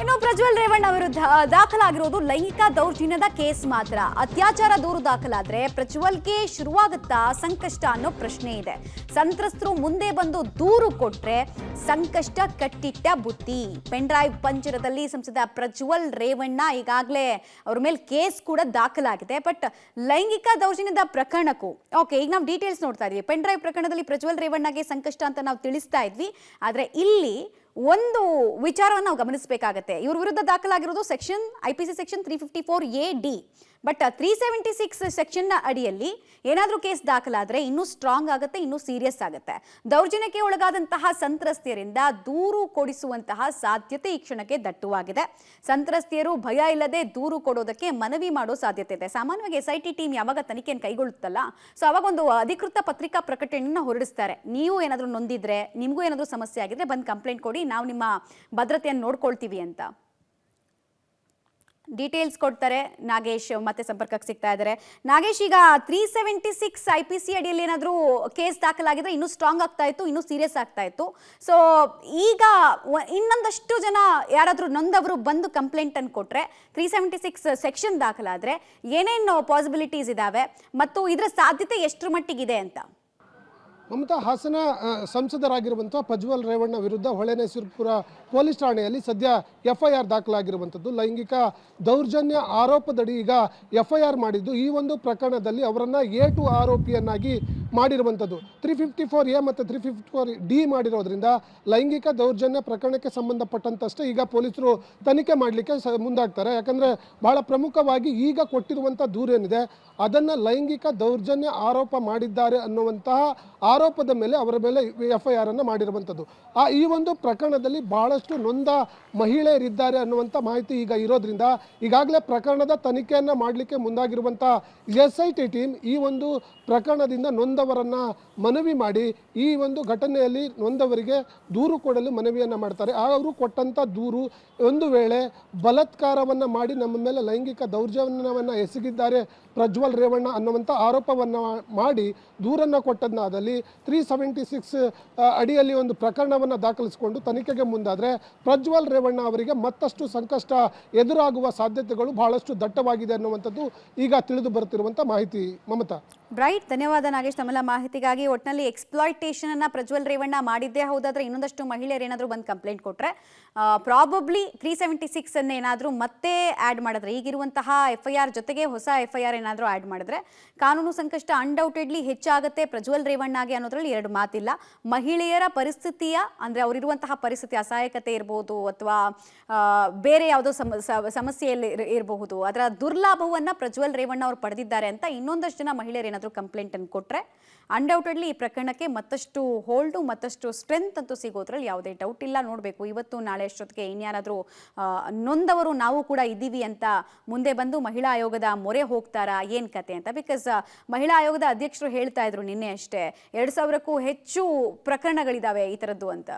ಇನ್ನು ಪ್ರಜ್ವಲ್ ರೇವಣ್ಣ ವಿರುದ್ಧ ದಾಖಲಾಗಿರೋದು ಲೈಂಗಿಕ ದೌರ್ಜನ್ಯದ ಕೇಸ್ ಮಾತ್ರ. ಅತ್ಯಾಚಾರ ದೂರು ದಾಖಲಾದ್ರೆ ಪ್ರಜ್ವಲ್ಗೆ ಶುರುವಾಗುತ್ತಾ ಸಂಕಷ್ಟ ಅನ್ನೋ ಪ್ರಶ್ನೆ ಇದೆ. ಸಂತ್ರಸ್ತರು ಮುಂದೆ ಬಂದು ದೂರು ಕೊಟ್ರೆ ಸಂಕಷ್ಟ ಕಟ್ಟಿಟ್ಟ ಬುತ್ತಿ. ಪೆನ್ ಡ್ರೈವ್ ಪಂಜರದಲ್ಲಿ ಸಂಸದ ಪ್ರಜ್ವಲ್ ರೇವಣ್ಣ ಈಗಾಗಲೇ ಅವ್ರ ಮೇಲೆ ಕೇಸ್ ಕೂಡ ದಾಖಲಾಗಿದೆ. ಬಟ್ ಲೈಂಗಿಕ ದೌರ್ಜನ್ಯದ ಪ್ರಕರಣಕ್ಕೂ ಓಕೆ, ಈಗ ನಾವು ಡೀಟೇಲ್ಸ್ ನೋಡ್ತಾ ಇದೀವಿ. ಪೆನ್ ಡ್ರೈವ್ ಪ್ರಕರಣದಲ್ಲಿ ಪ್ರಜ್ವಲ್ ರೇವಣ್ಣಗೆ ಸಂಕಷ್ಟ ಅಂತ ನಾವು ತಿಳಿಸ್ತಾ ಇದ್ವಿ. ಆದ್ರೆ ಇಲ್ಲಿ ಒಂದು ವಿಚಾರವನ್ನು ನಾವು ಗಮನಿಸಬೇಕಾಗತ್ತೆ. ಇವ್ರ ವಿರುದ್ಧ ದಾಖಲಾಗಿರೋದು IPC ಸೆಕ್ಷನ್ 354AD. ಬಟ್ 376 ಸೆಕ್ಷನ್ನ ಅಡಿಯಲ್ಲಿ ಏನಾದರೂ ಕೇಸ್ ದಾಖಲಾದರೆ ಇನ್ನೂ ಸ್ಟ್ರಾಂಗ್ ಆಗುತ್ತೆ, ಇನ್ನೂ ಸೀರಿಯಸ್ ಆಗುತ್ತೆ. ದೌರ್ಜನ್ಯಕ್ಕೆ ಒಳಗಾದಂತಹ ಸಂತ್ರಸ್ತೆಯರಿಂದ ದೂರು ಕೊಡಿಸುವಂತಹ ಸಾಧ್ಯತೆ ಈ ಕ್ಷಣಕ್ಕೆ ದಟ್ಟವಾಗಿದೆ. ಸಂತ್ರಸ್ತೆಯರು ಭಯ ಇಲ್ಲದೆ ದೂರು ಕೊಡೋದಕ್ಕೆ ಮನವಿ ಮಾಡೋ ಸಾಧ್ಯತೆ ಇದೆ. ಸಾಮಾನ್ಯವಾಗಿ SIT ಟೀಮ್ ಯಾವಾಗ ತನಿಖೆಯನ್ನು ಕೈಗೊಳ್ಳುತ್ತಲ್ಲ, ಸೊ ಅವಾಗ ಒಂದು ಅಧಿಕೃತ ಪತ್ರಿಕಾ ಪ್ರಕಟಣೆಯನ್ನು ಹೊರಡಿಸ್ತಾರೆ. ನೀವು ಏನಾದರೂ ನೊಂದಿದ್ರೆ, ನಿಮಗೂ ಏನಾದರೂ ಸಮಸ್ಯೆ ಆಗಿದ್ರೆ ಬಂದು ಕಂಪ್ಲೇಂಟ್ ಕೊಡಿ, ನಾವು ನಿಮ್ಮ ಭದ್ರತೆಯನ್ನು ನೋಡ್ಕೊಳ್ತೀವಿ ಅಂತ ಡೀಟೇಲ್ಸ್ ಕೊಡ್ತಾರೆ. ನಾಗೇಶ್ ಮತ್ತೆ ಸಂಪರ್ಕಕ್ಕೆ ಸಿಗ್ತಾ ಇದ್ದಾರೆ. ನಾಗೇಶ್, ಈಗ 376 IPC ಅಡಿಯಲ್ಲಿ ಏನಾದರೂ ಕೇಸ್ ದಾಖಲಾಗಿದ್ರೆ ಇನ್ನೂ ಸ್ಟ್ರಾಂಗ್ ಆಗ್ತಾ ಇತ್ತು, ಇನ್ನೂ ಸೀರಿಯಸ್ ಆಗ್ತಾ ಇತ್ತು. ಸೊ ಈಗ ಇನ್ನೊಂದಷ್ಟು ಜನ ಯಾರಾದರೂ ನೊಂದವರು ಬಂದು ಕಂಪ್ಲೇಂಟ್ ಅನ್ನು ಕೊಟ್ಟರೆ 376 ಸೆಕ್ಷನ್ ದಾಖಲಾದರೆ ಏನೇನು ಪಾಸಿಬಿಲಿಟೀಸ್ ಇದಾವೆ ಮತ್ತು ಇದರ ಸಾಧ್ಯತೆ ಎಷ್ಟರ ಮಟ್ಟಿಗಿದೆ ಅಂತ? ಮಮತಾ, ಹಾಸನ ಸಂಸದರಾಗಿರುವಂಥ ಪ್ರಜ್ವಲ್ ರೇವಣ್ಣ ವಿರುದ್ಧ ಹೊಳೆನರಸೀಪುರ ಪೊಲೀಸ್ ಠಾಣೆಯಲ್ಲಿ ಸದ್ಯ FIR ದಾಖಲಾಗಿರುವಂಥದ್ದು. ಲೈಂಗಿಕ ದೌರ್ಜನ್ಯ ಆರೋಪದಡಿ ಈಗ FIR ಮಾಡಿದ್ದು. ಈ ಒಂದು ಪ್ರಕರಣದಲ್ಲಿ ಅವರನ್ನು A2 ಆರೋಪಿಯನ್ನಾಗಿ ಮಾಡಿರುವಂಥದ್ದು. 354A ಮತ್ತು 354D ಮಾಡಿರೋದ್ರಿಂದ ಲೈಂಗಿಕ ದೌರ್ಜನ್ಯ ಪ್ರಕರಣಕ್ಕೆ ಸಂಬಂಧಪಟ್ಟಂತಷ್ಟೇ ಈಗ ಪೊಲೀಸರು ತನಿಖೆ ಮಾಡಲಿಕ್ಕೆ ಮುಂದಾಗ್ತಾರೆ. ಯಾಕಂದರೆ ಬಹಳ ಪ್ರಮುಖವಾಗಿ ಈಗ ಕೊಟ್ಟಿರುವಂಥ ದೂರೇನಿದೆ ಅದನ್ನು ಲೈಂಗಿಕ ದೌರ್ಜನ್ಯ ಆರೋಪ ಮಾಡಿದ್ದಾರೆ ಅನ್ನುವಂತಹ ಆರೋಪದ ಮೇಲೆ ಅವರ ಮೇಲೆ FIR ಅನ್ನು ಮಾಡಿರುವಂಥದ್ದು. ಈ ಒಂದು ಪ್ರಕರಣದಲ್ಲಿ ಬಹಳಷ್ಟು ನೊಂದ ಮಹಿಳೆಯರಿದ್ದಾರೆ ಅನ್ನುವಂಥ ಮಾಹಿತಿ ಈಗ ಇರೋದ್ರಿಂದ ಈಗಾಗಲೇ ಪ್ರಕರಣದ ತನಿಖೆಯನ್ನು ಮಾಡಲಿಕ್ಕೆ ಮುಂದಾಗಿರುವಂಥ SIT ಟೀಮ್ ಈ ಒಂದು ಪ್ರಕರಣದಿಂದ ನೊಂದವರನ್ನು ಮನವಿ ಮಾಡಿ ಈ ಒಂದು ಘಟನೆಯಲ್ಲಿ ನೊಂದವರಿಗೆ ದೂರು ಕೊಡಲು ಮನವಿಯನ್ನು ಮಾಡ್ತಾರೆ. ಅವರು ಕೊಟ್ಟಂಥ ದೂರು, ಒಂದು ವೇಳೆ ಬಲಾತ್ಕಾರವನ್ನು ಮಾಡಿ ನಮ್ಮ ಮೇಲೆ ಲೈಂಗಿಕ ದೌರ್ಜನ್ಯವನ್ನು ಎಸಗಿದ್ದಾರೆ ಪ್ರಜ್ವಲ್ ರೇವಣ್ಣ ಅನ್ನುವಂಥ ಆರೋಪವನ್ನು ಮಾಡಿ ದೂರನ್ನು ಕೊಟ್ಟದ್ದಾದಲ್ಲಿ 376 ಅಡಿಯಲ್ಲಿ ಒಂದು ಪ್ರಕರಣವನ್ನು ದಾಖಲಿಸಿಕೊಂಡು ತನಿಖೆಗೆ ಮುಂದಾದರೆ ಪ್ರಜ್ವಲ್ ರೇವಣ್ಣ ಅವರಿಗೆ ಮತ್ತಷ್ಟು ಸಂಕಷ್ಟ ಎದುರಾಗುವ ಸಾಧ್ಯತೆಗಳು ಬಹಳಷ್ಟು ದಟ್ಟವಾಗಿದೆ ಅನ್ನುವಂಥದ್ದು ಈಗ ತಿಳಿದು ಬರುತ್ತಿರುವಂಥ ಮಾಹಿತಿ. ಮಮತಾ, ರೈಟ್, ಧನ್ಯವಾದ ನಾಗೇಶ್ ತಮ್ಮೆಲ್ಲ ಮಾಹಿತಿಗಾಗಿ. ಒಟ್ಟಿನಲ್ಲಿ ಎಕ್ಸ್ಪ್ಲಾಯ್ಟೇಷನ್ ಅನ್ನ ಪ್ರಜ್ವಲ್ ರೇವಣ್ಣ ಮಾಡಿದ್ದೇ ಹೌದಾದ್ರೆ ಇನ್ನೊಂದಷ್ಟು ಮಹಿಳೆಯರು ಏನಾದರೂ ಬಂದು ಕಂಪ್ಲೇಂಟ್ ಕೊಟ್ಟರೆ ಪ್ರಾಬಬ್ಲಿ 376 ಅನ್ನ ಏನಾದರೂ ಮತ್ತೆ ಆ್ಯಡ್ ಮಾಡಿದ್ರೆ, ಈಗಿರುವಂತಹ FIR ಜೊತೆಗೆ ಹೊಸ FIR ಏನಾದರೂ ಆ್ಯಡ್ ಮಾಡಿದ್ರೆ ಕಾನೂನು ಸಂಕಷ್ಟ ಅನ್ಡೌಟೆಡ್ಲಿ ಹೆಚ್ಚಾಗುತ್ತೆ ಪ್ರಜ್ವಲ್ ರೇವಣ್ಣಗೆ ಅನ್ನೋದ್ರಲ್ಲಿ ಎರಡು ಮಾತಿಲ್ಲ. ಮಹಿಳೆಯರ ಪರಿಸ್ಥಿತಿಯ ಅಂದರೆ ಅವರಿರುವಂತಹ ಪರಿಸ್ಥಿತಿ, ಅಸಹಾಯಕತೆ ಇರಬಹುದು ಅಥವಾ ಬೇರೆ ಯಾವುದೋ ಸಮಸ್ಯೆಯಲ್ಲಿ ಇರಬಹುದು, ಅದರ ದುರ್ಲಾಭವನ್ನು ಪ್ರಜ್ವಲ್ ರೇವಣ್ಣ ಅವರು ಪಡೆದಿದ್ದಾರೆ ಅಂತ ಇನ್ನೊಂದಷ್ಟು ಜನ ಮಹಿಳೆಯರು ಏನಾದರೂ ಕಂಪ್ಲೇಂಟ್ ಅನ್ನು ಕೊಟ್ಟರೆ ಅನ್ಡೌಟೆಡ್ಲಿ ಈ ಪ್ರಕರಣಕ್ಕೆ ಮತ್ತಷ್ಟು ಹೋಲ್ಡು, ಮತ್ತಷ್ಟು ಸ್ಟ್ರೆಂತ್ ಅಂತೂ ಸಿಗೋದ್ರಲ್ಲಿ ಯಾವುದೇ ಡೌಟ್ ಇಲ್ಲ. ನೋಡಬೇಕು ಇವತ್ತು ನಾಳೆ ಅಷ್ಟೊತ್ತಿಗೆ ಇನ್ಯಾರಾದರೂ ನೊಂದವರು ನಾವು ಕೂಡ ಇದ್ದೀವಿ ಅಂತ ಮುಂದೆ ಬಂದು ಮಹಿಳಾ ಆಯೋಗದ ಮೊರೆ ಹೋಗ್ತಾರಾ, ಏನು ಕತೆ ಅಂತ. ಬಿಕಾಸ್ ಮಹಿಳಾ ಆಯೋಗದ ಅಧ್ಯಕ್ಷರು ಹೇಳ್ತಾ ಇದ್ರು ನಿನ್ನೆ ಅಷ್ಟೇ 2000ಕ್ಕೂ ಹೆಚ್ಚು ಪ್ರಕರಣಗಳಿದ್ದಾವೆ ಈ ಥರದ್ದು ಅಂತ.